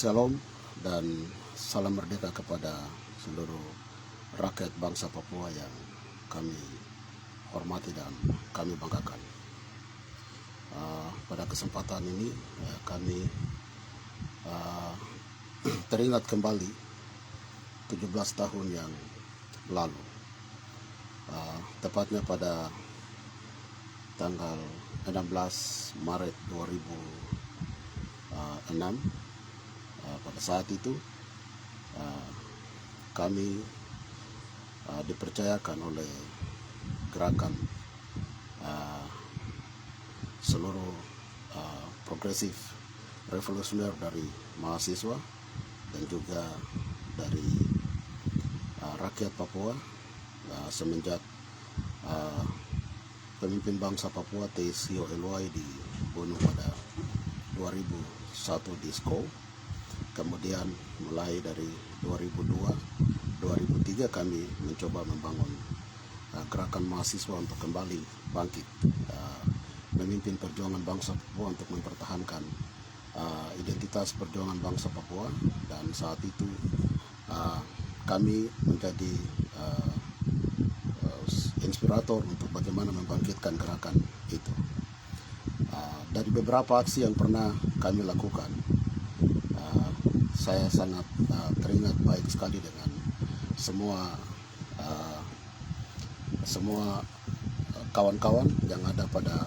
Shalom dan salam merdeka kepada seluruh rakyat bangsa Papua yang kami hormati dan kami banggakan. Pada kesempatan ini kami teringat kembali 17 tahun yang lalu, tepatnya pada tanggal 16 Maret 2006. Pada saat itu kami dipercayakan oleh gerakan seluruh progresif revolusioner dari mahasiswa dan juga dari rakyat Papua semenjak pemimpin bangsa Papua T.S. Yoelwai dibunuh pada 2001 di Skau. Kemudian mulai dari 2002-2003 kami mencoba membangun gerakan mahasiswa untuk kembali bangkit, memimpin perjuangan bangsa Papua untuk mempertahankan identitas perjuangan bangsa Papua. Dan saat itu kami menjadi inspirator untuk bagaimana membangkitkan gerakan itu. Dari beberapa aksi yang pernah kami lakukan, saya sangat teringat baik sekali dengan semua kawan-kawan yang ada pada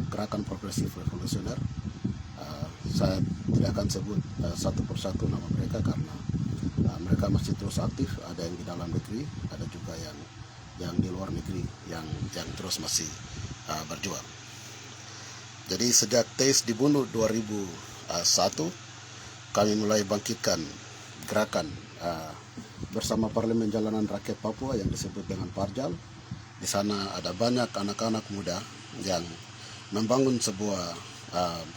gerakan progresif revolusioner. Saya tidak akan sebut satu persatu nama mereka karena mereka masih terus aktif. Ada yang di dalam negeri, ada juga yang di luar negeri yang terus masih berjuang. Jadi sejak TS dibunuh 2001, kami mulai bangkitkan gerakan bersama Parlemen Jalanan Rakyat Papua yang disebut dengan Parjal. Di sana ada banyak anak-anak muda yang membangun sebuah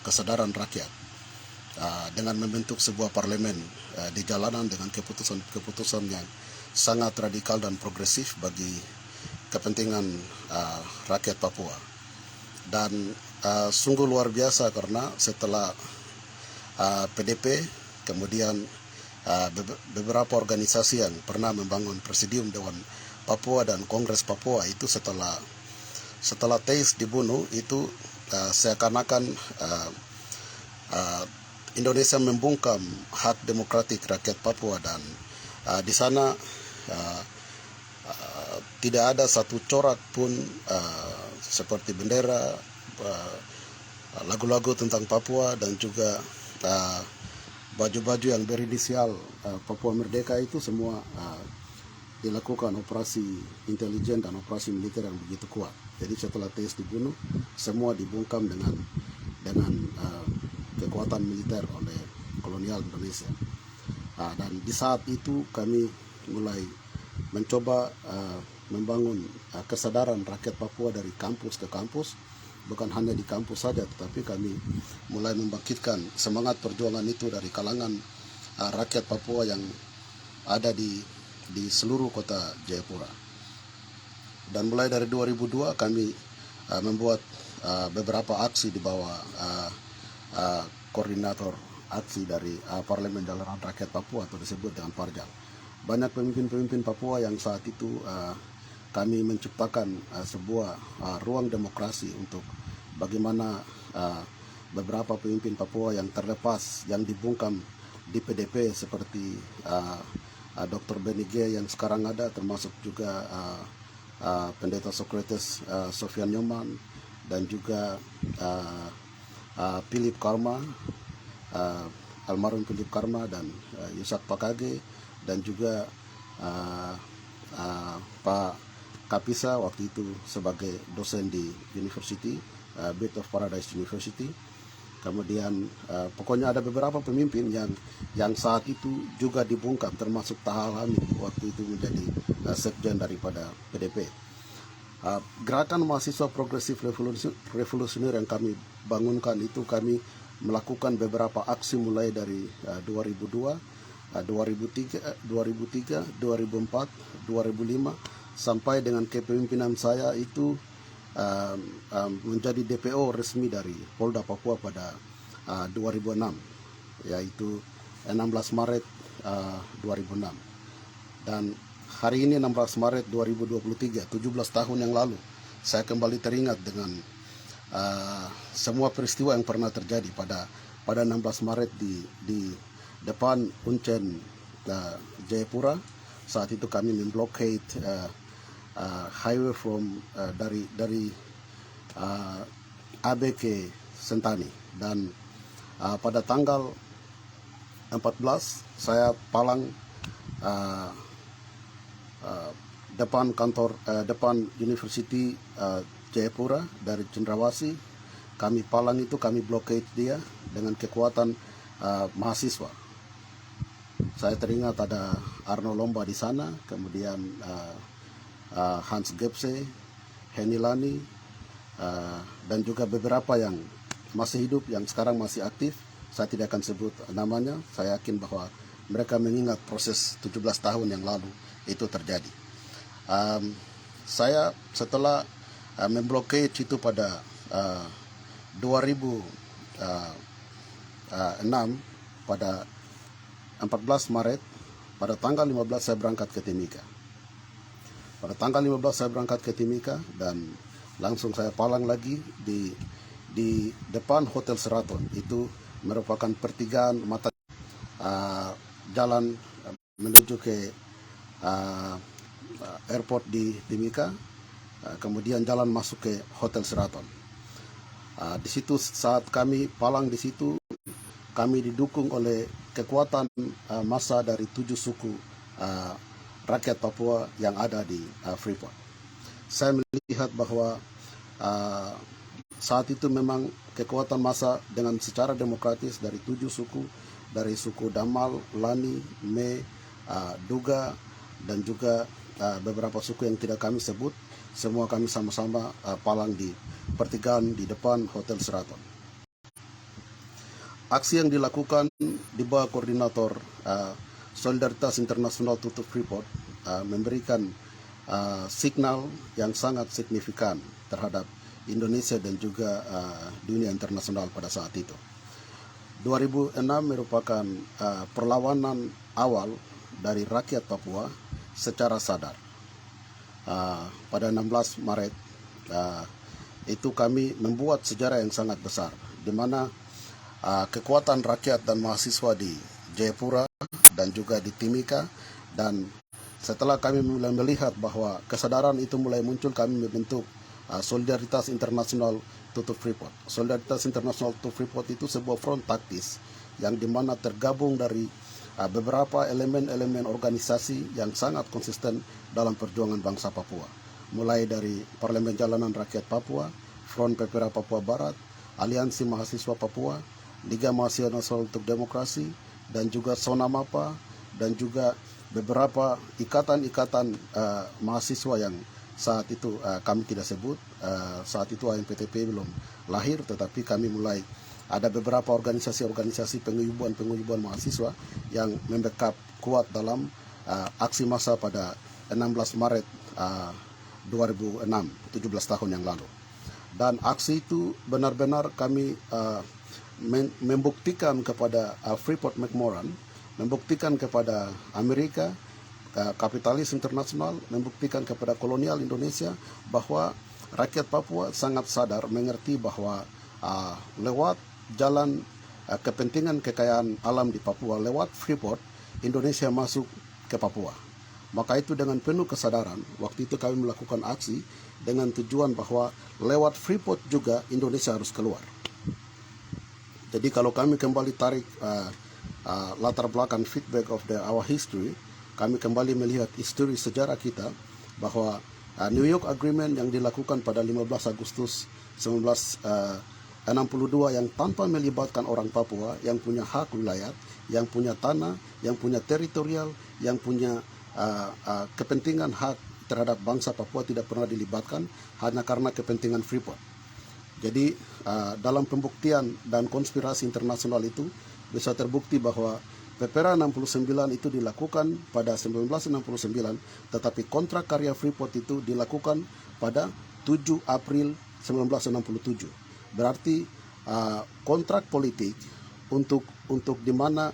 kesadaran rakyat dengan membentuk sebuah parlemen di jalanan dengan keputusan yang sangat radikal dan progresif bagi kepentingan rakyat Papua. Dan sungguh luar biasa karena setelah PDP, kemudian beberapa organisasi yang pernah membangun Presidium Dewan Papua dan Kongres Papua itu setelah TS dibunuh itu seakan-akan Indonesia membungkam hak demokratik rakyat Papua, dan di sana tidak ada satu corak pun seperti bendera, lagu-lagu tentang Papua, dan juga baju-baju yang berinisial Papua Merdeka. Itu semua dilakukan operasi intelijen dan operasi militer yang begitu kuat. Jadi setelah TS dibunuh, semua dibungkam dengan kekuatan militer oleh kolonial Indonesia. Dan di saat itu kami mulai mencoba membangun kesadaran rakyat Papua dari kampus ke kampus. Bukan hanya di kampus saja, tetapi kami mulai membangkitkan semangat perjuangan itu dari kalangan rakyat Papua yang ada di seluruh kota Jayapura. Dan mulai dari 2002 kami membuat beberapa aksi di bawah koordinator aksi dari Parlemen Jalanan Rakyat Papua atau disebut dengan Parjal. Banyak pemimpin-pemimpin Papua yang saat itu kami menciptakan sebuah ruang demokrasi untuk bagaimana beberapa pemimpin Papua yang terlepas, yang dibungkam di PDP seperti Dr. Benige yang sekarang ada, termasuk juga Pendeta Socrates Sofian Nyoman, dan juga Philip Karma, almarhum Philip Karma, dan Yusak Pakage, dan juga Pak Kapisa waktu itu sebagai dosen di University, Bed of Paradise University. Kemudian pokoknya ada beberapa pemimpin yang saat itu juga dibungkam, termasuk Taha Hamid waktu itu menjadi sekjen daripada PDP. Gerakan mahasiswa progresif revolusioner yang kami bangunkan itu, kami melakukan beberapa aksi mulai dari 2002, 2003, 2004, 2005 sampai dengan kepemimpinan saya itu menjadi DPO resmi dari Polda Papua pada 2006, yaitu 16 Maret 2006. Dan hari ini 16 Maret 2023, 17 tahun yang lalu, saya kembali teringat dengan semua peristiwa yang pernah terjadi pada 16 Maret di depan Uncen Jayapura. Saat itu kami memblokade highway from dari AB ke Sentani, dan pada tanggal 14 saya palang depan University Jayapura dari Cendrawasih. Kami palang itu, kami blockade dia dengan kekuatan mahasiswa. Saya teringat ada Arno Lomba di sana, kemudian Hans Gepse, Henny Lani, dan juga beberapa yang masih hidup, yang sekarang masih aktif. Saya tidak akan sebut namanya. Saya yakin bahwa mereka mengingat proses 17 tahun yang lalu itu terjadi. Saya setelah memblokade itu pada 2006, pada 14 Maret, pada tanggal 15 saya berangkat ke Timika. Pada tanggal 15 saya berangkat ke Timika dan langsung saya palang lagi di depan Hotel Sheraton. Itu merupakan pertigaan mata jalan menuju ke airport di Timika, kemudian jalan masuk ke Hotel Sheraton. Di situ saat kami palang di situ, kami didukung oleh kekuatan massa dari 7 suku rakyat Papua yang ada di Freeport. Saya melihat bahwa saat itu memang kekuatan massa dengan secara demokratis dari 7 suku, dari suku Damal, Lani, Me, Duga, dan juga beberapa suku yang tidak kami sebut, semua kami sama-sama palang di pertigaan di depan Hotel Sheraton. Aksi yang dilakukan di bawah koordinator Solidaritas Internasional Tutup Freeport memberikan signal yang sangat signifikan terhadap Indonesia dan juga dunia internasional pada saat itu. 2006 merupakan perlawanan awal dari rakyat Papua secara sadar. Pada 16 Maret itu kami membuat sejarah yang sangat besar, di mana kekuatan rakyat dan mahasiswa di Jayapura dan juga di Timika, dan setelah kami mulai melihat bahwa kesadaran itu mulai muncul, kami membentuk Solidaritas Internasional Tutup Freeport. Solidaritas Internasional Tutup Freeport itu sebuah front taktis yang dimana tergabung dari beberapa elemen-elemen organisasi yang sangat konsisten dalam perjuangan bangsa Papua. Mulai dari Parlemen Jalanan Rakyat Papua, Front Pepera Papua Barat, Aliansi Mahasiswa Papua, Liga Mahasiswa Nasional untuk Demokrasi, dan juga Sonamapa, dan juga beberapa ikatan-ikatan mahasiswa yang saat itu kami tidak sebut. Saat itu AMPTP belum lahir, tetapi kami mulai ada beberapa organisasi-organisasi penguyuban mahasiswa yang membackup kuat dalam aksi massa pada 16 Maret 2006, 17 tahun yang lalu. Dan aksi itu benar-benar kami membuktikan kepada Freeport McMoran, membuktikan kepada Amerika, kapitalis internasional, membuktikan kepada kolonial Indonesia bahwa rakyat Papua sangat sadar, mengerti bahwa lewat jalan kepentingan kekayaan alam di Papua, lewat Freeport, Indonesia masuk ke Papua. Maka itu dengan penuh kesadaran, waktu itu kami melakukan aksi dengan tujuan bahwa lewat Freeport juga Indonesia harus keluar. Jadi kalau kami kembali tarik latar belakang feedback of our history, kami kembali melihat histori sejarah kita bahwa New York Agreement yang dilakukan pada 15 Agustus 1962 yang tanpa melibatkan orang Papua yang punya hak wilayah, yang punya tanah, yang punya teritorial, yang punya kepentingan hak terhadap bangsa Papua tidak pernah dilibatkan hanya karena kepentingan Freeport. Jadi dalam pembuktian dan konspirasi internasional itu bisa terbukti bahwa Pepera 69 itu dilakukan pada 1969, tetapi kontrak karya Freeport itu dilakukan pada 7 April 1967. Berarti kontrak politik untuk di mana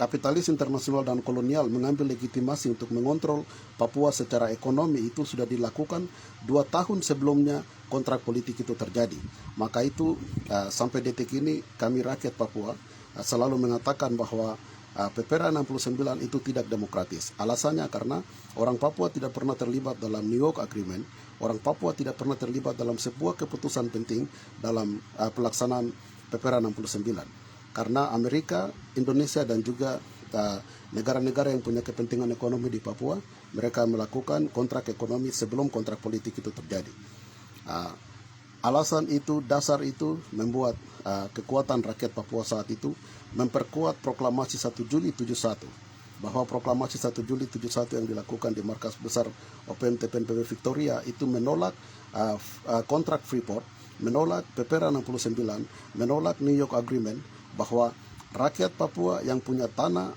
kapitalis internasional dan kolonial mengambil legitimasi untuk mengontrol Papua secara ekonomi itu sudah dilakukan 2 tahun sebelumnya kontrak politik itu terjadi. Maka itu sampai detik ini kami rakyat Papua selalu mengatakan bahwa PPRA 69 itu tidak demokratis. Alasannya karena orang Papua tidak pernah terlibat dalam New York Agreement, orang Papua tidak pernah terlibat dalam sebuah keputusan penting dalam pelaksanaan PPRA 69. Karena Amerika, Indonesia dan juga negara-negara yang punya kepentingan ekonomi di Papua, mereka melakukan kontrak ekonomi sebelum kontrak politik itu terjadi. Alasan itu, dasar itu membuat kekuatan rakyat Papua saat itu memperkuat proklamasi 1 Juli 71, bahwa proklamasi 1 Juli 71 yang dilakukan di markas besar OPM TPNPB Victoria itu menolak kontrak Freeport, menolak PPRA 69, menolak New York Agreement, bahwa rakyat Papua yang punya tanah,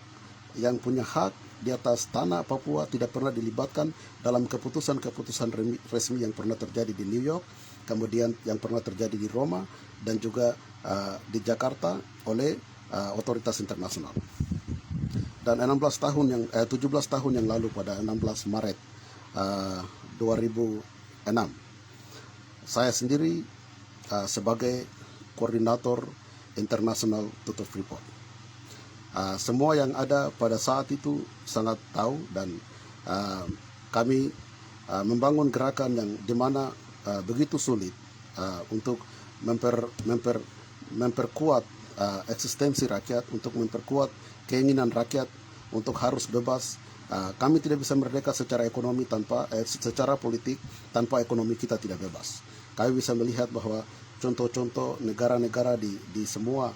yang punya hak di atas tanah Papua tidak pernah dilibatkan dalam keputusan-keputusan resmi yang pernah terjadi di New York, kemudian yang pernah terjadi di Roma dan juga di Jakarta oleh otoritas internasional. Dan 17 tahun yang lalu pada 16 Maret 2006, saya sendiri sebagai koordinator internasional Tutup Freeport. Semua yang ada pada saat itu sangat tahu dan kami membangun gerakan yang dimana begitu sulit untuk memperkuat eksistensi rakyat, untuk memperkuat keinginan rakyat untuk harus bebas. Kami tidak bisa merdeka secara ekonomi secara politik tanpa ekonomi kita tidak bebas. Kami bisa melihat bahwa contoh-contoh negara-negara di semua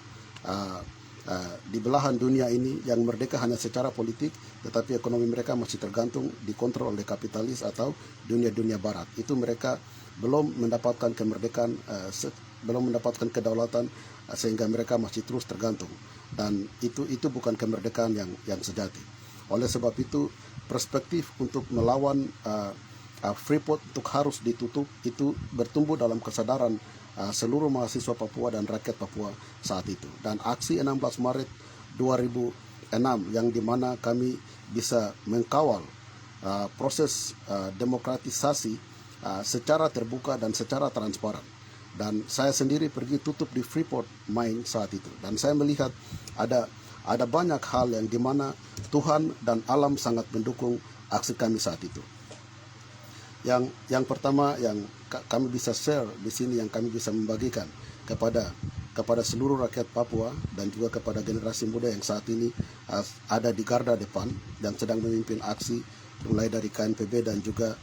di belahan dunia ini yang merdeka hanya secara politik, tetapi ekonomi mereka masih tergantung dikontrol oleh kapitalis atau dunia-dunia barat. Itu mereka belum mendapatkan kemerdekaan, belum mendapatkan kedaulatan, sehingga mereka masih terus tergantung. Dan itu bukan kemerdekaan yang sejati. Oleh sebab itu, perspektif untuk melawan Freeport untuk harus ditutup itu bertumbuh dalam kesadaran seluruh mahasiswa Papua dan rakyat Papua saat itu. Dan aksi 16 Maret 2006 yang dimana kami bisa mengkawal proses demokratisasi secara terbuka dan secara transparan. Dan saya sendiri pergi tutup di Freeport Mine saat itu. Dan saya melihat ada banyak hal yang dimana Tuhan dan alam sangat mendukung aksi kami saat itu. Yang pertama yang kami bisa share di sini, yang kami bisa membagikan kepada seluruh rakyat Papua dan juga kepada generasi muda yang saat ini ada di garda depan dan sedang memimpin aksi, mulai dari KNPB dan juga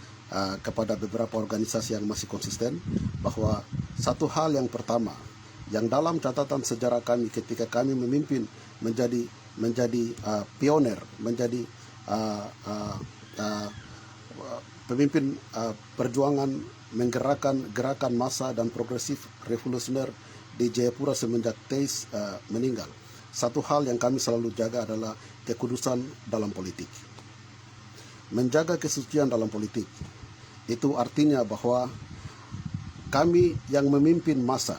kepada beberapa organisasi yang masih konsisten, bahwa satu hal yang pertama yang dalam catatan sejarah kami ketika kami memimpin menjadi pioner, menjadi pemimpin perjuangan menggerakkan gerakan massa dan progresif revolusioner di Jayapura semenjak Teis meninggal. Satu hal yang kami selalu jaga adalah kekudusan dalam politik. Menjaga kesucian dalam politik itu artinya bahwa kami yang memimpin massa,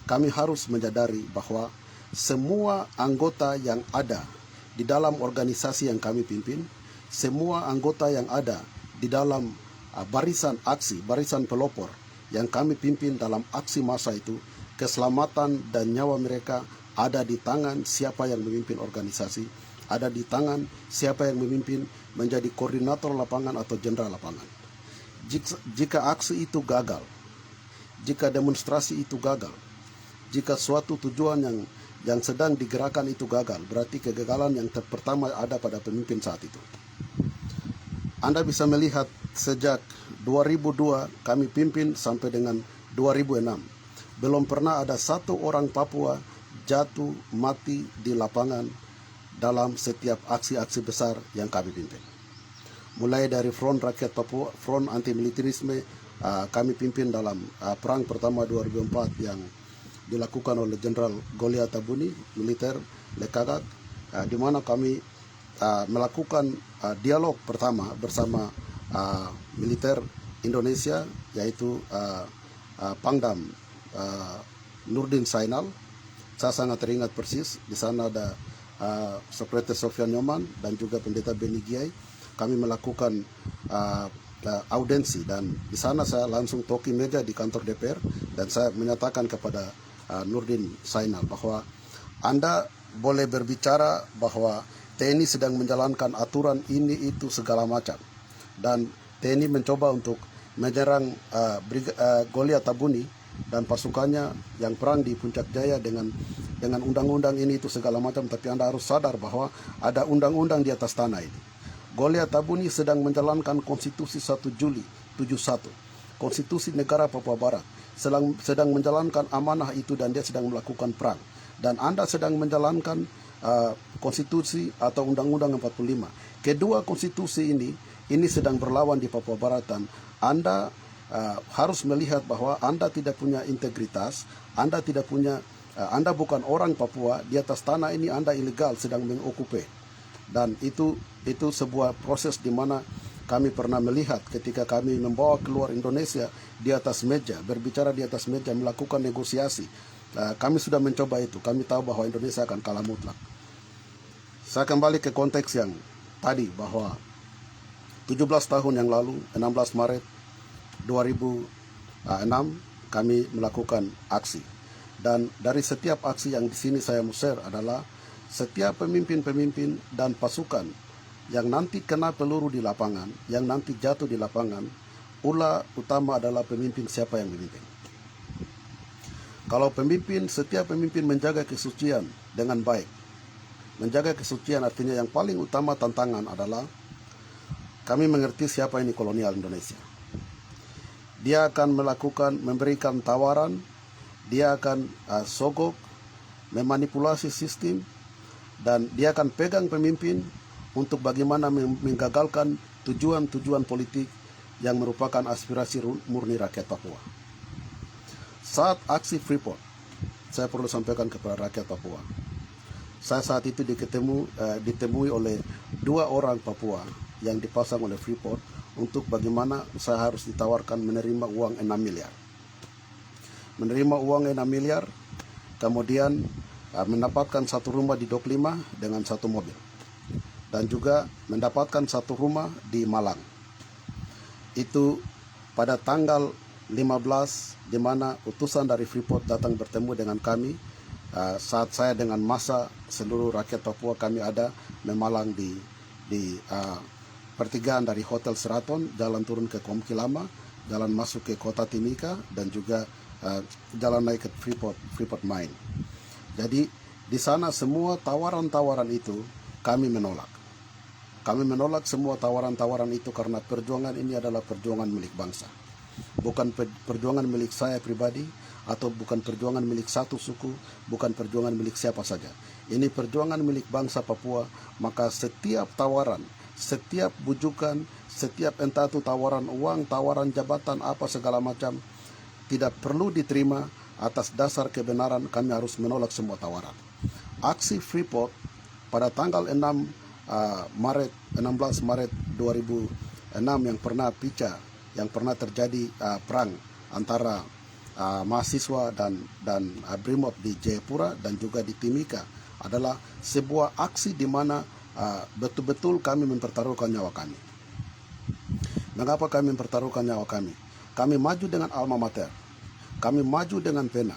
kami harus menyadari bahwa semua anggota yang ada di dalam organisasi yang kami pimpin, semua anggota yang ada di dalam barisan aksi, barisan pelopor yang kami pimpin dalam aksi massa itu, keselamatan dan nyawa mereka ada di tangan siapa yang memimpin organisasi, ada di tangan siapa yang memimpin menjadi koordinator lapangan atau jenderal lapangan. Jika aksi itu gagal, jika demonstrasi itu gagal, jika suatu tujuan yang sedang digerakkan itu gagal, berarti kegagalan yang pertama ada pada pemimpin saat itu. Anda bisa melihat sejak 2002 kami pimpin sampai dengan 2006. Belum pernah ada satu orang Papua jatuh mati di lapangan dalam setiap aksi-aksi besar yang kami pimpin. Mulai dari Front Rakyat Papua, Front Anti-Militerisme, kami pimpin dalam Perang Pertama 2004 yang dilakukan oleh Jenderal Goliath Tabuni, militer Lekagak, di mana kami melakukan dialog pertama bersama militer Indonesia, yaitu Pangdam Nurdin Sainal. Saya sangat teringat persis, di sana ada Sekretariat Sofyan Nyoman dan juga Pendeta Beni Giai, kami melakukan audensi, dan di sana saya langsung toki meja di kantor DPR dan saya menyatakan kepada Nurdin Zainal bahwa Anda boleh berbicara bahwa TNI sedang menjalankan aturan ini itu segala macam, dan TNI mencoba untuk menyerang Goliat Tabuni dan pasukannya yang perang di Puncak Jaya dengan undang-undang ini itu segala macam. Tapi Anda harus sadar bahwa ada undang-undang di atas tanah ini. Goliat Tabuni sedang menjalankan konstitusi 1 Juli 71, konstitusi negara Papua Barat, sedang menjalankan amanah itu, dan dia sedang melakukan perang. Dan Anda sedang menjalankan konstitusi atau undang-undang 45. Kedua konstitusi ini sedang berlawan di Papua Barat, dan Anda harus melihat bahwa Anda tidak punya integritas, Anda tidak punya, Anda bukan orang Papua. Di atas tanah ini Anda ilegal, sedang mengokupe. Dan itu sebuah proses di mana kami pernah melihat ketika kami membawa keluar Indonesia di atas meja, berbicara di atas meja, melakukan negosiasi. Kami sudah mencoba itu. Kami tahu bahwa Indonesia akan kalah mutlak. Saya kembali ke konteks yang tadi, bahwa 17 tahun yang lalu, 16 Maret 2006, kami melakukan aksi. Dan dari setiap aksi yang di sini saya mau share adalah setiap pemimpin-pemimpin dan pasukan yang nanti kena peluru di lapangan, yang nanti jatuh di lapangan, utama adalah pemimpin, siapa yang memimpin. Kalau setiap pemimpin menjaga kesucian dengan baik. Menjaga kesucian artinya yang paling utama tantangan adalah kami mengerti siapa ini kolonial Indonesia. Dia akan memberikan tawaran, dia akan sogok, memanipulasi sistem, dan dia akan pegang pemimpin untuk bagaimana menggagalkan tujuan-tujuan politik yang merupakan aspirasi murni rakyat Papua. Saat aksi Freeport, saya perlu sampaikan kepada rakyat Papua, saya saat itu ditemui oleh 2 orang Papua yang dipasang oleh Freeport untuk bagaimana saya harus ditawarkan menerima uang 6 miliar. Menerima uang 6 miliar, kemudian mendapatkan 1 rumah di Dok 5 dengan 1 mobil, dan juga mendapatkan 1 rumah di Malang. Itu pada tanggal 15, di mana utusan dari Freeport datang bertemu dengan kami. Saat saya dengan massa seluruh rakyat Papua, kami ada memalang di pertigaan dari Hotel Seraton, jalan turun ke Komki Lama, jalan masuk ke Kota Timika, dan juga jalan naik ke Freeport Mine. Jadi di sana semua tawaran-tawaran itu kami menolak. Kami menolak semua tawaran-tawaran itu karena perjuangan ini adalah perjuangan milik bangsa. Bukan perjuangan milik saya pribadi, atau bukan perjuangan milik satu suku, bukan perjuangan milik siapa saja. Ini perjuangan milik bangsa Papua. Maka setiap tawaran, setiap bujukan, setiap entah itu tawaran uang, tawaran jabatan, apa segala macam, tidak perlu diterima. Atas dasar kebenaran kami harus menolak semua tawaran. Aksi Freeport pada tanggal 16 Maret 2006 yang pernah yang pernah terjadi perang antara mahasiswa dan Brimob di Jayapura dan juga di Timika, adalah sebuah aksi di mana betul-betul kami mempertaruhkan nyawa kami. Mengapa kami mempertaruhkan nyawa kami? Kami maju dengan alma mater, kami maju dengan pena,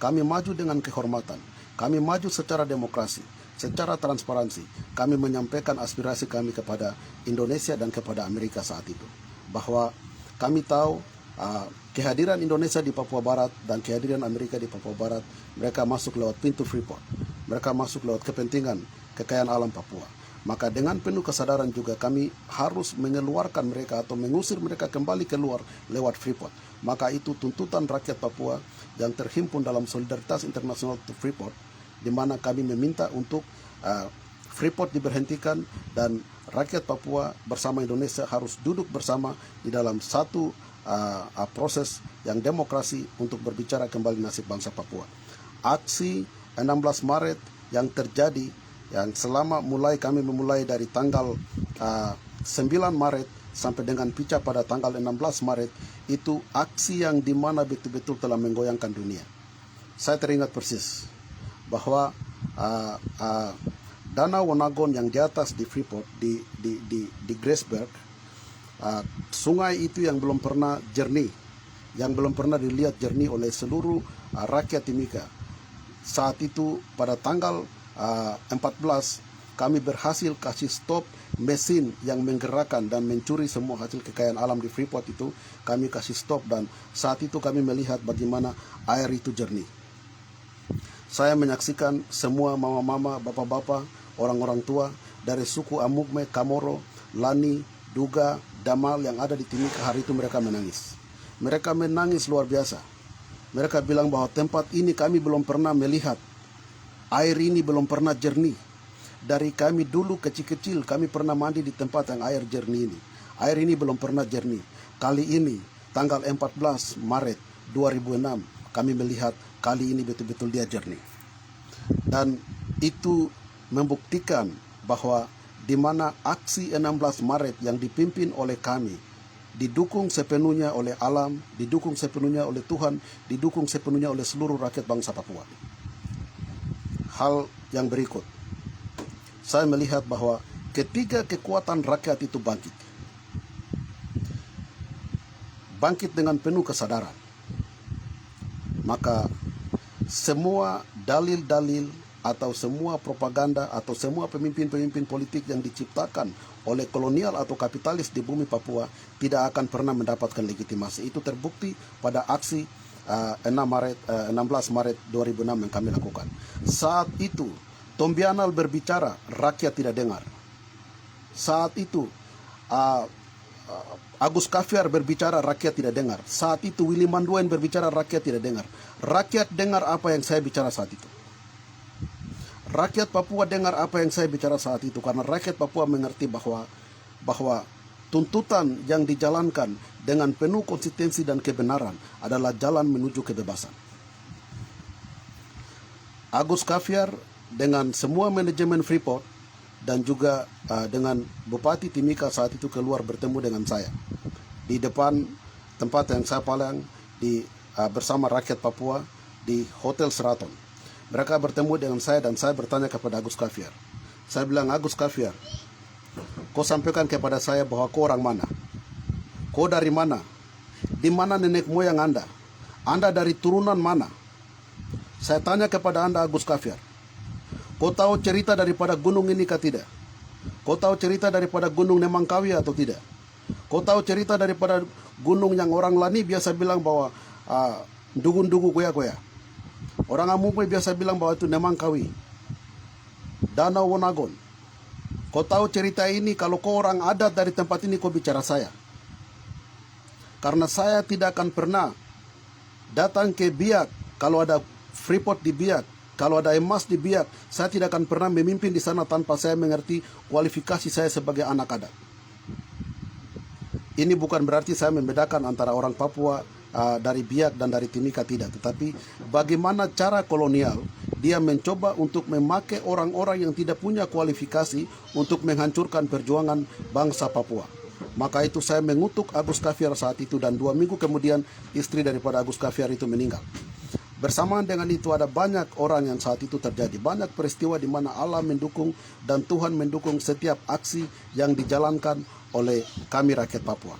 kami maju dengan kehormatan, kami maju secara demokrasi, secara transparansi. Kami menyampaikan aspirasi kami kepada Indonesia dan kepada Amerika saat itu, bahwa kami tahu kehadiran Indonesia di Papua Barat dan kehadiran Amerika di Papua Barat, mereka masuk lewat pintu Freeport, mereka masuk lewat kepentingan kekayaan alam Papua. Maka dengan penuh kesadaran juga kami harus mengeluarkan mereka atau mengusir mereka kembali keluar lewat Freeport. Maka itu tuntutan rakyat Papua yang terhimpun dalam solidaritas internasional to Freeport, di mana kami meminta untuk Freeport diberhentikan dan rakyat Papua bersama Indonesia harus duduk bersama di dalam satu proses yang demokrasi untuk berbicara kembali nasib bangsa Papua. Aksi 16 Maret yang terjadi, yang kami memulai dari tanggal 9 Maret sampai dengan pica pada tanggal 16 Maret, itu aksi yang dimana betul-betul telah menggoyangkan dunia. Saya teringat persis bahwa Danau Wonagon yang di atas di Freeport, di Graceberg, sungai itu yang belum pernah jernih, yang belum pernah dilihat jernih oleh seluruh rakyat Timika. Saat itu pada tanggal 14 kami berhasil kasih stop mesin yang menggerakkan dan mencuri semua hasil kekayaan alam di Freeport itu. Kami kasih stop dan saat itu kami melihat bagaimana air itu jernih. Saya menyaksikan semua mama-mama, bapak-bapak, orang-orang tua dari suku Amugme, Kamoro, Lani, Duga, Damal yang ada di Timika. Hari itu mereka menangis. Mereka menangis luar biasa. Mereka bilang bahwa tempat ini kami belum pernah melihat. Air ini belum pernah jernih. Dari kami dulu kecil-kecil, kami pernah mandi di tempat yang air jernih ini. Air ini belum pernah jernih. Kali ini, tanggal 14 Maret 2006, kami melihat kali ini betul-betul dia jernih. Dan itu membuktikan bahwa di mana aksi 16 Maret yang dipimpin oleh kami, didukung sepenuhnya oleh alam, didukung sepenuhnya oleh Tuhan, didukung sepenuhnya oleh seluruh rakyat bangsa Papua. Hal yang berikut, saya melihat bahwa ketika kekuatan rakyat itu bangkit dengan penuh kesadaran, maka semua dalil-dalil atau semua propaganda atau semua pemimpin-pemimpin politik yang diciptakan oleh kolonial atau kapitalis di bumi Papua tidak akan pernah mendapatkan legitimasi. Itu terbukti pada aksi 16 Maret 2006 yang kami lakukan. Saat itu Tombianal berbicara, rakyat tidak dengar. Saat itu Agus Kafiar berbicara, rakyat tidak dengar. Saat itu Willy Manduen berbicara, rakyat tidak dengar. Rakyat dengar apa yang saya bicara saat itu. Rakyat Papua dengar apa yang saya bicara saat itu, karena rakyat Papua mengerti bahwa tuntutan yang dijalankan dengan penuh konsistensi dan kebenaran adalah jalan menuju kebebasan. Agus Kafiar dengan semua manajemen Freeport dan juga dengan Bupati Timika saat itu keluar bertemu dengan saya di depan tempat yang saya palang bersama rakyat Papua di Hotel Sheraton. Mereka bertemu dengan saya dan saya bertanya kepada Agus Kafiar. Saya bilang, Agus Kafiar, kau sampaikan kepada saya bahwa kau orang mana? Kau dari mana? Di mana nenek moyang Anda? Anda dari turunan mana? Saya tanya kepada Anda, Agus Kafiar, kau tahu cerita daripada gunung ini kah tidak? Kau tahu cerita daripada gunung Nemangkawi atau tidak? Kau tahu cerita daripada gunung yang orang Lani biasa bilang bahwa dugun-dugu koya-koya? Orang Amugme biasa bilang bahwa itu Nemangkawi, Danau Wonagon. Kau tahu cerita ini? Kalau kau orang adat dari tempat ini, kau bicara saya. Karena saya tidak akan pernah datang ke Biak kalau ada Freeport di Biak, kalau ada emas di Biak. Saya tidak akan pernah memimpin di sana tanpa saya mengerti kualifikasi saya sebagai anak adat. Ini bukan berarti saya membedakan antara orang Papua dari Biak dan dari Timika, tidak. Tetapi bagaimana cara kolonial dia mencoba untuk memakai orang-orang yang tidak punya kualifikasi untuk menghancurkan perjuangan bangsa Papua. Maka itu saya mengutuk Agus Kafiar saat itu, dan 2 minggu kemudian istri daripada Agus Kafiar itu meninggal. Bersamaan dengan itu ada banyak orang yang saat itu terjadi. Banyak peristiwa di mana Allah mendukung dan Tuhan mendukung setiap aksi yang dijalankan oleh kami rakyat Papua.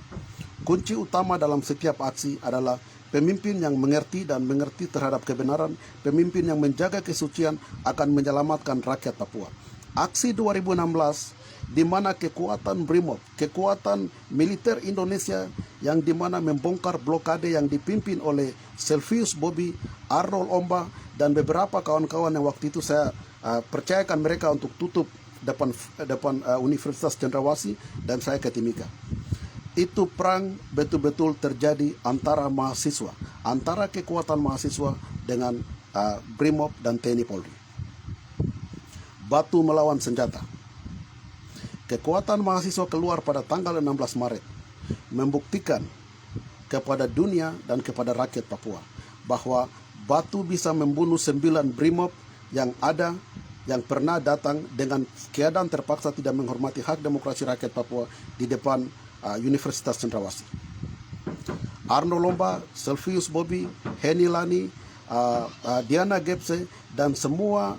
Kunci utama dalam setiap aksi adalah pemimpin yang mengerti dan mengerti terhadap kebenaran, pemimpin yang menjaga kesucian akan menyelamatkan rakyat Papua. Aksi 2016 di mana kekuatan BRIMOB, kekuatan militer Indonesia yang di mana membongkar blokade yang dipimpin oleh Selvius Bobi, Arnold Omba, dan beberapa kawan-kawan yang waktu itu saya percayakan mereka untuk tutup depan Universitas Cendrawasih dan saya ke Timika. Itu perang betul-betul terjadi antara mahasiswa, antara kekuatan mahasiswa dengan BRIMOB dan TNI Polri. Batu melawan senjata. Kekuatan mahasiswa keluar pada tanggal 16 Maret membuktikan kepada dunia dan kepada rakyat Papua bahwa batu bisa membunuh 9 BRIMOB yang ada, yang pernah datang dengan keadaan terpaksa tidak menghormati hak demokrasi rakyat Papua di depan Universitas Cendrawasih. Arnold Lomba, Selvius Bobi, Heni Lani, Diana Gepse, dan semua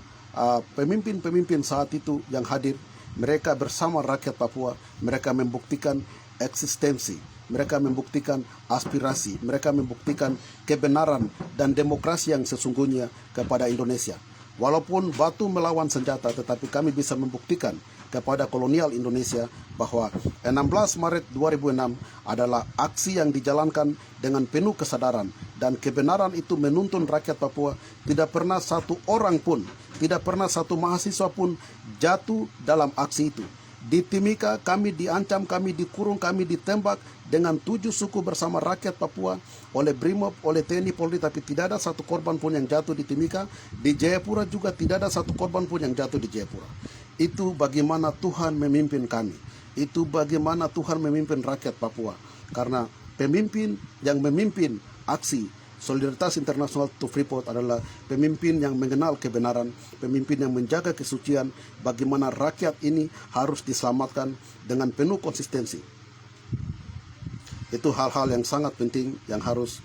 pemimpin-pemimpin saat itu yang hadir, mereka bersama rakyat Papua, mereka membuktikan eksistensi, mereka membuktikan aspirasi, mereka membuktikan kebenaran dan demokrasi yang sesungguhnya kepada Indonesia. Walaupun batu melawan senjata, tetapi kami bisa membuktikan kepada kolonial Indonesia bahwa 16 Maret 2006 adalah aksi yang dijalankan dengan penuh kesadaran, dan kebenaran itu menuntun rakyat Papua. Tidak pernah satu orang pun, tidak pernah satu mahasiswa pun jatuh dalam aksi itu. Di Timika kami diancam, kami dikurung, kami ditembak dengan 7 suku bersama rakyat Papua oleh Brimob, oleh TNI Polri, tapi tidak ada satu korban pun yang jatuh di Timika. Di Jayapura juga tidak ada satu korban pun yang jatuh di Jayapura. Itu bagaimana Tuhan memimpin kami. Itu bagaimana Tuhan memimpin rakyat Papua. Karena pemimpin yang memimpin aksi Solidaritas Internasional to Freeport adalah pemimpin yang mengenal kebenaran, pemimpin yang menjaga kesucian, bagaimana rakyat ini harus diselamatkan dengan penuh konsistensi. Itu hal-hal yang sangat penting yang harus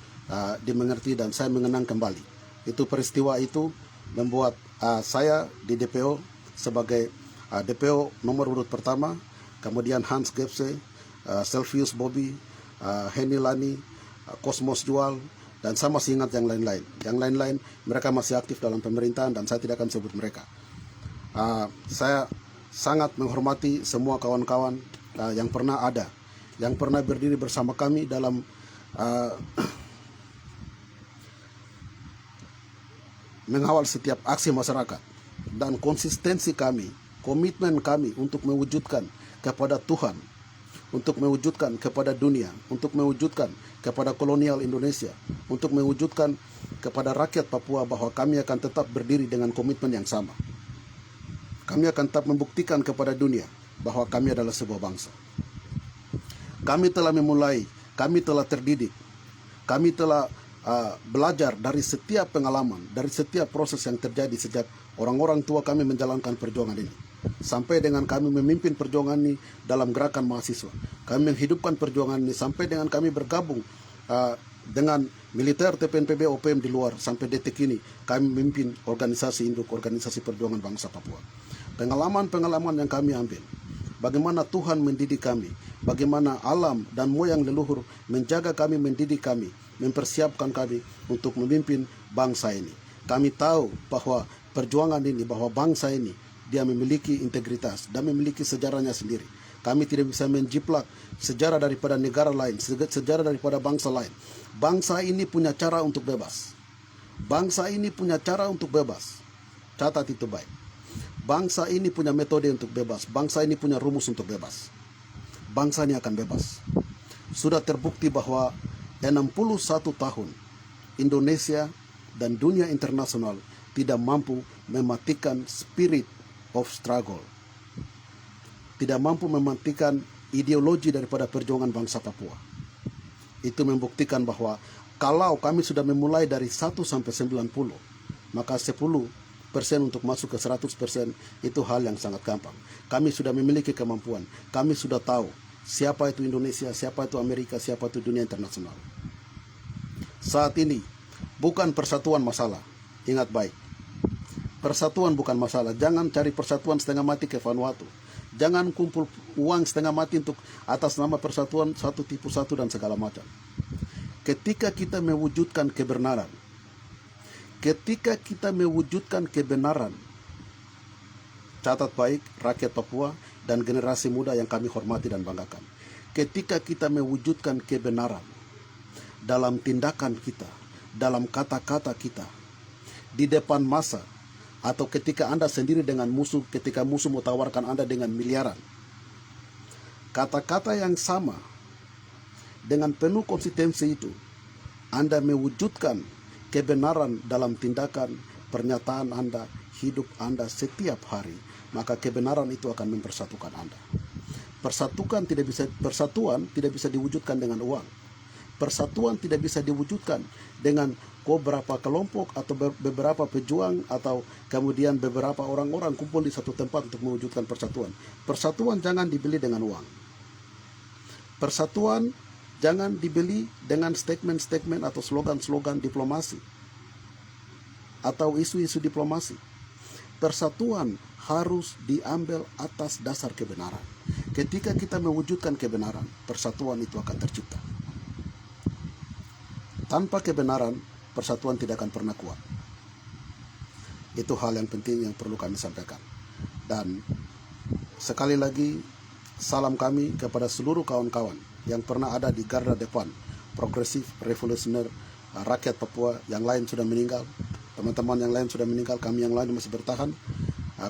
dimengerti, dan saya mengenang kembali. Itu peristiwa itu membuat saya di DPO sebagai DPO nomor urut pertama, kemudian Hans Gepse, Selvius Bobby, Henny Lani, Cosmos Jual, dan saya masih ingat yang lain-lain. Yang lain-lain mereka masih aktif dalam pemerintahan dan saya tidak akan sebut mereka. Saya sangat menghormati semua kawan-kawan yang pernah ada, yang pernah berdiri bersama kami dalam mengawal setiap aksi masyarakat. Dan konsistensi kami, komitmen kami untuk mewujudkan kepada Tuhan, untuk mewujudkan kepada dunia, untuk mewujudkan kepada kolonial Indonesia, untuk mewujudkan kepada rakyat Papua bahwa kami akan tetap berdiri dengan komitmen yang sama. Kami akan tetap membuktikan kepada dunia bahwa kami adalah sebuah bangsa. Kami telah memulai, kami telah terdidik, kami telah belajar dari setiap pengalaman, dari setiap proses yang terjadi sejak orang-orang tua kami menjalankan perjuangan ini. Sampai dengan kami memimpin perjuangan ini dalam gerakan mahasiswa. Kami menghidupkan perjuangan ini sampai dengan kami bergabung dengan militer TPNPB OPM di luar. Sampai detik ini kami memimpin organisasi induk, organisasi perjuangan bangsa Papua. Pengalaman-pengalaman yang kami ambil, bagaimana Tuhan mendidik kami, bagaimana alam dan moyang leluhur menjaga kami, mendidik kami, mempersiapkan kami untuk memimpin bangsa ini. Kami tahu bahwa perjuangan ini, bahwa bangsa ini, dia memiliki integritas dan memiliki sejarahnya sendiri. Kami tidak bisa menjiplak sejarah daripada negara lain, sejarah daripada bangsa lain. Bangsa ini punya cara untuk bebas. Bangsa ini punya cara untuk bebas. Catat itu baik. Bangsa ini punya metode untuk bebas. Bangsa ini punya rumus untuk bebas. Bangsa ini akan bebas. Sudah terbukti bahwa 61 tahun Indonesia dan dunia internasional tidak mampu mematikan spirit of struggle, tidak mampu mematikan ideologi daripada perjuangan bangsa Papua. Itu membuktikan bahwa kalau kami sudah memulai dari 1 sampai 90, maka 10% untuk masuk ke 100% itu hal yang sangat gampang. Kami sudah memiliki kemampuan, kami sudah tahu siapa itu Indonesia, siapa itu Amerika, siapa itu dunia internasional. Saat ini bukan persatuan masalah, ingat baik. Persatuan bukan masalah. Jangan cari persatuan setengah mati ke Vanuatu. Jangan kumpul uang setengah mati untuk atas nama persatuan, satu tipu satu dan segala macam. Ketika kita mewujudkan kebenaran, catat baik rakyat Papua dan generasi muda yang kami hormati dan banggakan. Ketika kita mewujudkan kebenaran dalam tindakan kita, dalam kata-kata kita, di depan massa, atau ketika Anda sendiri dengan musuh, ketika musuh mau tawarkan Anda dengan miliaran, kata-kata yang sama dengan penuh konsistensi itu, Anda mewujudkan kebenaran dalam tindakan, pernyataan Anda, hidup Anda setiap hari, maka kebenaran itu akan mempersatukan Anda. Persatuan tidak bisa diwujudkan dengan uang. Persatuan tidak bisa diwujudkan dengan beberapa kelompok atau beberapa pejuang atau kemudian beberapa orang-orang kumpul di satu tempat untuk mewujudkan persatuan. Persatuan jangan dibeli dengan uang. Persatuan jangan dibeli dengan statement-statement atau slogan-slogan diplomasi atau isu-isu diplomasi. persatuan harus diambil atas dasar kebenaran. Ketika kita mewujudkan kebenaran, persatuan itu akan tercipta. Tanpa kebenaran, persatuan tidak akan pernah kuat. Itu hal yang penting yang perlu kami sampaikan. Dan sekali lagi, salam kami kepada seluruh kawan-kawan yang pernah ada di garda depan progresif revolusioner rakyat Papua. Yang lain sudah meninggal, teman-teman yang lain sudah meninggal, kami yang lain masih bertahan.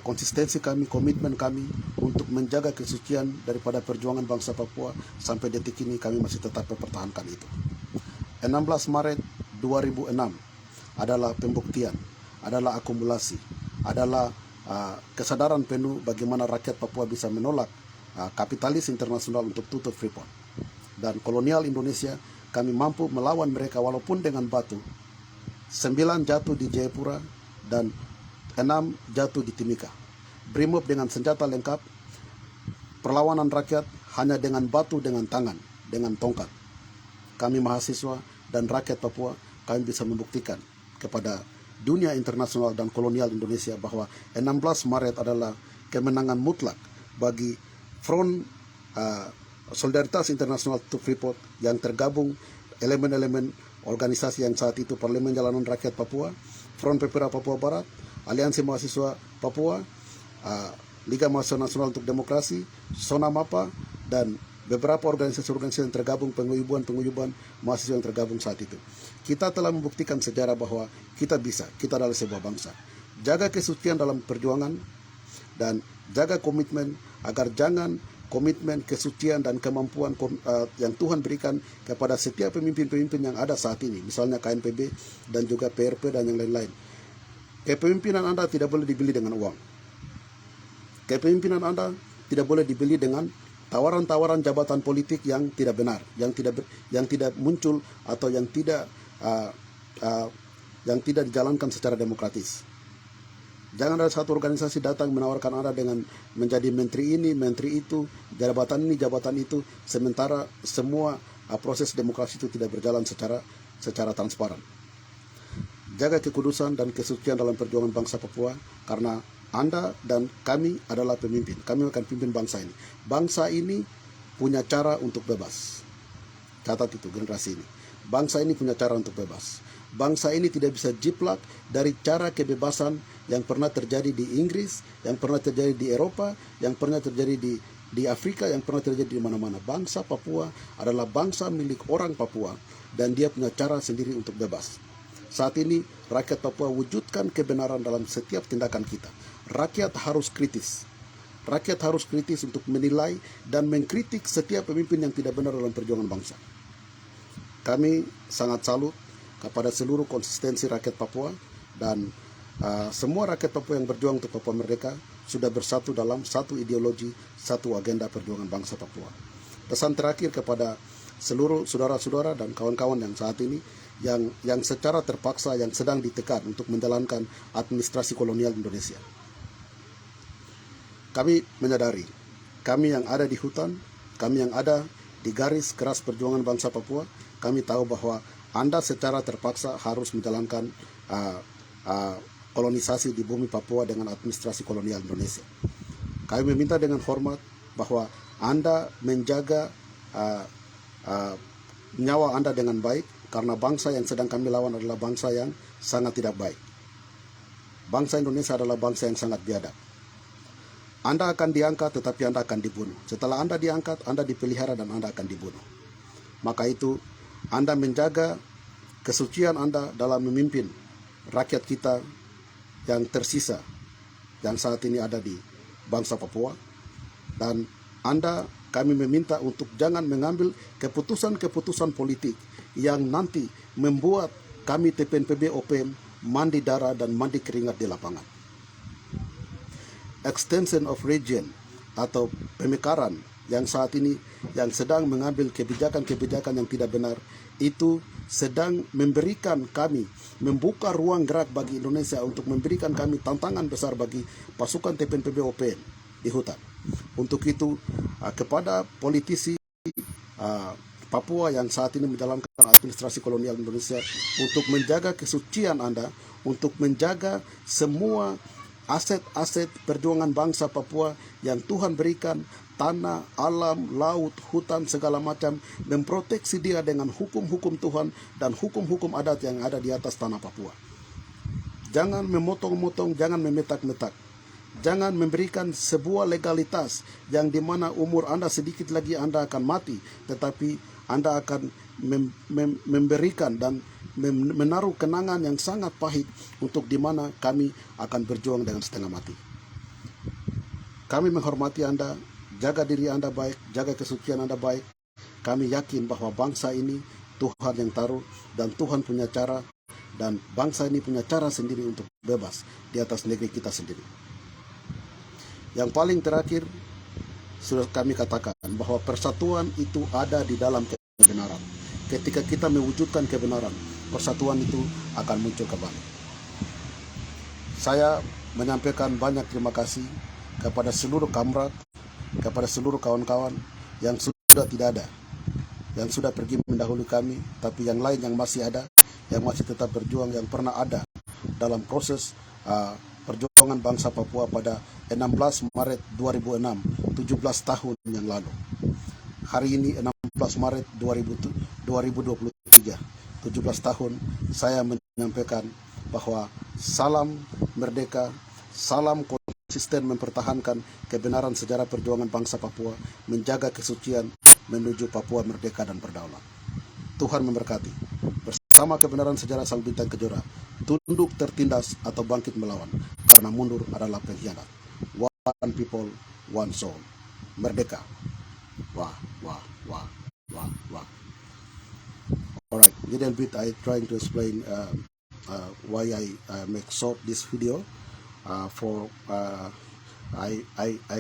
Konsistensi kami, komitmen kami untuk menjaga kesucian daripada perjuangan bangsa Papua sampai detik ini kami masih tetap mempertahankan itu. 16 Maret 2006 adalah pembuktian, adalah akumulasi, adalah kesadaran penuh bagaimana rakyat Papua bisa menolak kapitalis internasional untuk tutup Freeport. Dan kolonial Indonesia, kami mampu melawan mereka walaupun dengan batu. 9 jatuh di Jayapura dan 6 jatuh di Timika. Brimob dengan senjata lengkap, perlawanan rakyat hanya dengan batu, dengan tangan, dengan tongkat. Kami mahasiswa dan rakyat Papua, kami bisa membuktikan kepada dunia internasional dan kolonial Indonesia bahwa 16 Maret adalah kemenangan mutlak bagi Front Solidaritas Internasional to Freeport yang tergabung elemen-elemen organisasi yang saat itu Parlemen Jalanan Rakyat Papua, Front Pepera Papua Barat, Aliansi Mahasiswa Papua, Liga Mahasiswa Nasional untuk Demokrasi, Sona Mapa, dan beberapa organisasi-organisasi yang tergabung, penguyuban mahasiswa yang tergabung saat itu. Kita telah membuktikan sejarah bahwa kita bisa, kita adalah sebuah bangsa. Jaga kesucian dalam perjuangan dan jaga komitmen agar jangan komitmen, kesucian, dan kemampuan yang Tuhan berikan kepada setiap pemimpin-pemimpin yang ada saat ini, misalnya KNPB dan juga PRP dan yang lain-lain. Kepemimpinan Anda tidak boleh dibeli dengan uang. Kepemimpinan Anda tidak boleh dibeli dengan tawaran-tawaran jabatan politik yang tidak benar, yang tidak muncul atau yang tidak dijalankan secara demokratis. Jangan ada satu organisasi datang menawarkan Anda dengan menjadi menteri ini, menteri itu, jabatan ini, jabatan itu, sementara semua proses demokrasi itu tidak berjalan secara transparan. Jaga kekudusan dan kesucian dalam perjuangan bangsa Papua, karena Anda dan kami adalah pemimpin. Kami akan pimpin bangsa ini. Bangsa ini punya cara untuk bebas. Catat itu, generasi ini. Bangsa ini punya cara untuk bebas. Bangsa ini tidak bisa jiplak dari cara kebebasan yang pernah terjadi di Inggris, yang pernah terjadi di Eropa, yang pernah terjadi di Afrika, yang pernah terjadi di mana-mana. Bangsa Papua adalah bangsa milik orang Papua dan dia punya cara sendiri untuk bebas. Saat ini rakyat Papua wujudkan kebenaran dalam setiap tindakan kita. Rakyat harus kritis. Rakyat harus kritis untuk menilai dan mengkritik setiap pemimpin yang tidak benar dalam perjuangan bangsa. Kami sangat salut kepada seluruh konsistensi rakyat Papua dan semua rakyat Papua yang berjuang untuk Papua Merdeka sudah bersatu dalam satu ideologi, satu agenda perjuangan bangsa Papua. Pesan terakhir kepada seluruh saudara-saudara dan kawan-kawan yang saat ini yang secara terpaksa yang sedang ditekan untuk menjalankan administrasi kolonial Indonesia. Kami menyadari, kami yang ada di hutan, kami yang ada di garis keras perjuangan bangsa Papua, kami tahu bahwa Anda secara terpaksa harus menjalankan kolonisasi di bumi Papua dengan administrasi kolonial Indonesia. Kami meminta dengan hormat bahwa Anda menjaga nyawa Anda dengan baik, karena bangsa yang sedang kami lawan adalah bangsa yang sangat tidak baik. Bangsa Indonesia adalah bangsa yang sangat biadab. Anda akan diangkat tetapi Anda akan dibunuh. Setelah Anda diangkat, Anda dipelihara dan Anda akan dibunuh. Maka itu, Anda menjaga kesucian Anda dalam memimpin rakyat kita yang tersisa, yang saat ini ada di bangsa Papua. Dan kami meminta untuk jangan mengambil keputusan-keputusan politik yang nanti membuat kami TPNPB OPM mandi darah dan mandi keringat di lapangan. Extension of region atau pemekaran yang saat ini yang sedang mengambil kebijakan-kebijakan yang tidak benar, itu sedang memberikan kami, membuka ruang gerak bagi Indonesia untuk memberikan kami tantangan besar bagi pasukan TPNPB OPM di hutan. Untuk itu, kepada politisi Papua yang saat ini menjalankan administrasi kolonial Indonesia, untuk menjaga kesucian Anda, untuk menjaga semua aset-aset perjuangan bangsa Papua yang Tuhan berikan, tanah, alam, laut, hutan, segala macam, memproteksi dia dengan hukum-hukum Tuhan dan hukum-hukum adat yang ada di atas tanah Papua. Jangan memotong-motong, jangan memetak-metak. Jangan memberikan sebuah legalitas yang dimana umur Anda sedikit lagi Anda akan mati, tetapi Anda akan memberikan dan menaruh kenangan yang sangat pahit untuk dimana kami akan berjuang dengan setengah mati. Kami menghormati Anda, jaga diri Anda baik, jaga kesucian Anda baik. Kami yakin bahwa bangsa ini Tuhan yang taruh dan Tuhan punya cara, dan bangsa ini punya cara sendiri untuk bebas di atas negeri kita sendiri. Yang paling terakhir, sudah kami katakan bahwa persatuan itu ada di dalam kebenaran. Ketika kita mewujudkan kebenaran, persatuan itu akan muncul kembali. Saya menyampaikan banyak terima kasih kepada seluruh kamrat, kepada seluruh kawan-kawan yang sudah tidak ada, yang sudah pergi mendahului kami, tapi yang lain yang masih ada, yang masih tetap berjuang, yang pernah ada dalam proses perjuangan bangsa Papua pada 16 Maret 2006, 17 tahun yang lalu. Hari ini 16 Maret 2023, 17 tahun saya menyampaikan bahwa salam merdeka, salam konsisten mempertahankan kebenaran sejarah perjuangan bangsa Papua, menjaga kesucian menuju Papua merdeka dan berdaulat. Tuhan memberkati. Bersama kebenaran sejarah Sang Bintang Kejora, tunduk tertindas atau bangkit melawan, karena mundur adalah pengkhianat. One people, one soul. Merdeka. Wah, wah, wah, wah, wah. Alright, little bit I trying to explain why I make short this video. I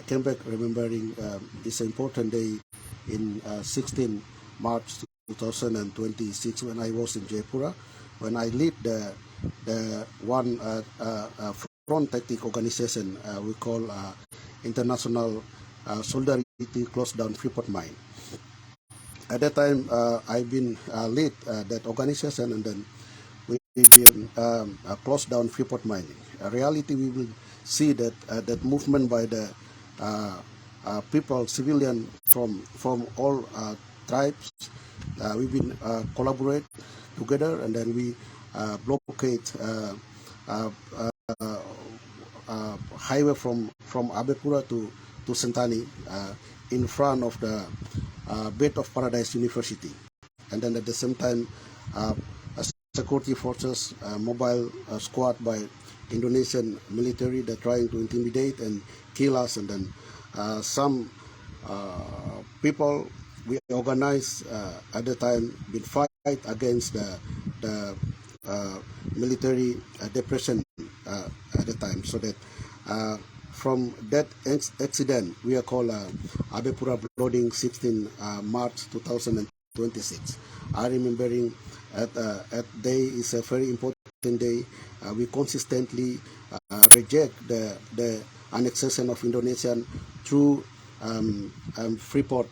came back remembering this important day in 16 March 2026 when I was in Jayapura, when I lead the one front tactic organization we call International Solidarity Close Down Freeport Mine. At that time, I've been lead that organization, and then we been close down Freeport mining. Reality, we will see that that movement by the people, civilian from all tribes. We've been collaborate together, and then we blockade highway from Abepura to Sentani in front of the Bed of Paradise University, and then at the same time security forces, mobile squad by Indonesian military, they're trying to intimidate and kill us, and then some people we organized at the time been fight against the military depression at the time, so that from that accident we are called Abepura Blooding 16 March 2026. I remembering at day is a very important day. We consistently reject the annexation of Indonesian through Freeport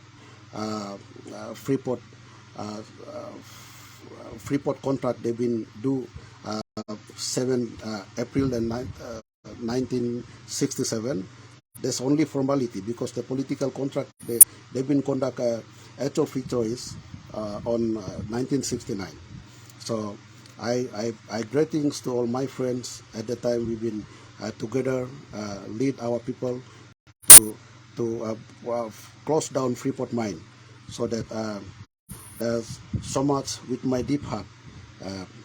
contract. They've been do 7 April 1967. That's only formality, because the political contract they've been conduct actual free choice on 1969. So I greetings to all my friends. At the time we've been together lead our people to close down Freeport mine, so that there's so much with my deep heart.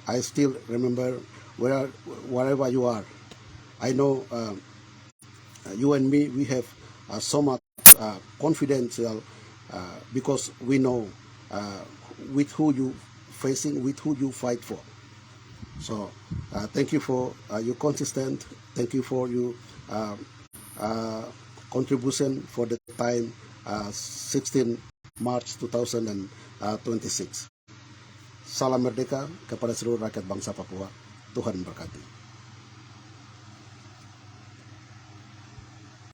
I still remember wherever you are. I know you and me, we have so much confidential because we know with who you facing, with who you fight for. So thank you for your consistent. Thank you for your contribution for the time 16 March 2026. Salam merdeka kepada seluruh rakyat bangsa Papua. Tuhan memberkati.